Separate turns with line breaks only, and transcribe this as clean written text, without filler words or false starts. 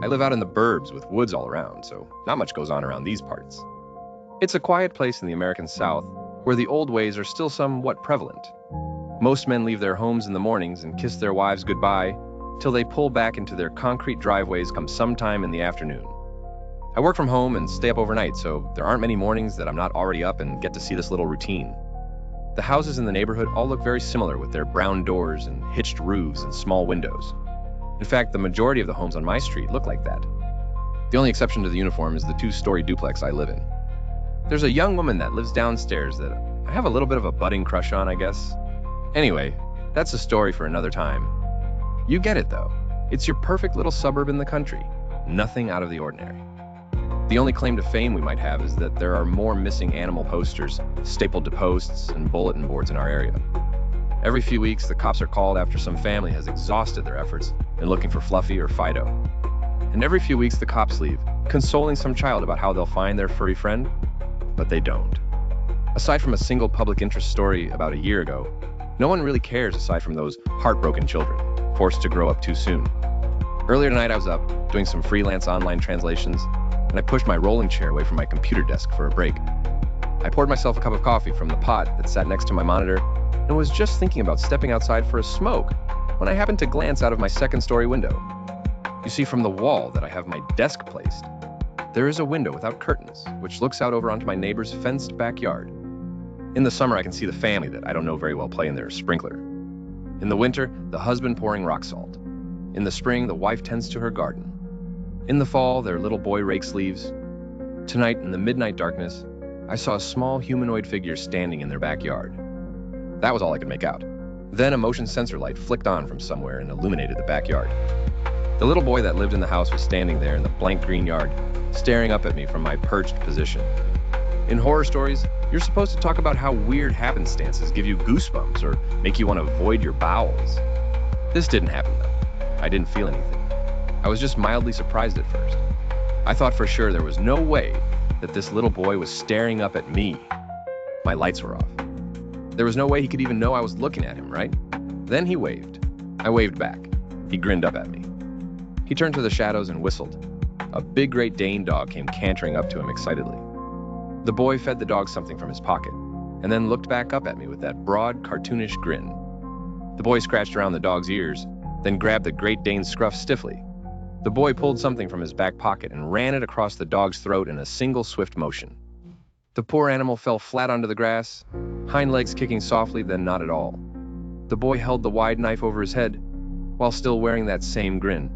I live out in the burbs with woods all around, so not much goes on around these parts. It's a quiet place in the American South where the old ways are still somewhat prevalent. Most men leave their homes in the mornings and kiss their wives goodbye till they pull back into their concrete driveways come sometime in the afternoon. I work from home and stay up overnight, so there aren't many mornings that I'm not already up and get to see this little routine. The houses in the neighborhood all look very similar with their brown doors and hitched roofs and small windows. In fact, the majority of the homes on my street look like that. The only exception to the uniform is the two-story duplex I live in. There's a young woman that lives downstairs that I have a little bit of a budding crush on, I guess. Anyway, that's a story for another time. You get it, though. It's your perfect little suburb in the country. Nothing out of the ordinary. The only claim to fame we might have is that there are more missing animal posters stapled to posts and bulletin boards in our area. Every few weeks, the cops are called after some family has exhausted their efforts in looking for Fluffy or Fido. And every few weeks, the cops leave, consoling some child about how they'll find their furry friend, but they don't. Aside from a single public interest story about a year ago, no one really cares aside from those heartbroken children, forced to grow up too soon. Earlier tonight, I was up doing some freelance online translations, and I pushed my rolling chair away from my computer desk for a break. I poured myself a cup of coffee from the pot that sat next to my monitor and was just thinking about stepping outside for a smoke when I happened to glance out of my second-story window. You see, from the wall that I have my desk placed, there is a window without curtains, which looks out over onto my neighbor's fenced backyard. In the summer, I can see the family that I don't know very well play in their sprinkler. In the winter, the husband pouring rock salt. In the spring, the wife tends to her garden. In the fall, their little boy rakes leaves. Tonight, in the midnight darkness, I saw a small humanoid figure standing in their backyard. That was all I could make out. Then a motion sensor light flicked on from somewhere and illuminated the backyard. The little boy that lived in the house was standing there in the blank green yard, staring up at me from my perched position. In horror stories, you're supposed to talk about how weird happenstances give you goosebumps or make you want to void your bowels. This didn't happen, though. I didn't feel anything. I was just mildly surprised at first. I thought for sure there was no way that this little boy was staring up at me. My lights were off. There was no way he could even know I was looking at him, right? Then he waved. I waved back. He grinned up at me. He turned to the shadows and whistled. A big Great Dane dog came cantering up to him excitedly. The boy fed the dog something from his pocket, and then looked back up at me with that broad, cartoonish grin. The boy scratched around the dog's ears, then grabbed the Great Dane's scruff stiffly. The boy pulled something from his back pocket and ran it across the dog's throat in a single swift motion. The poor animal fell flat onto the grass, hind legs kicking softly, then not at all. The boy held the wide knife over his head, while still wearing that same grin.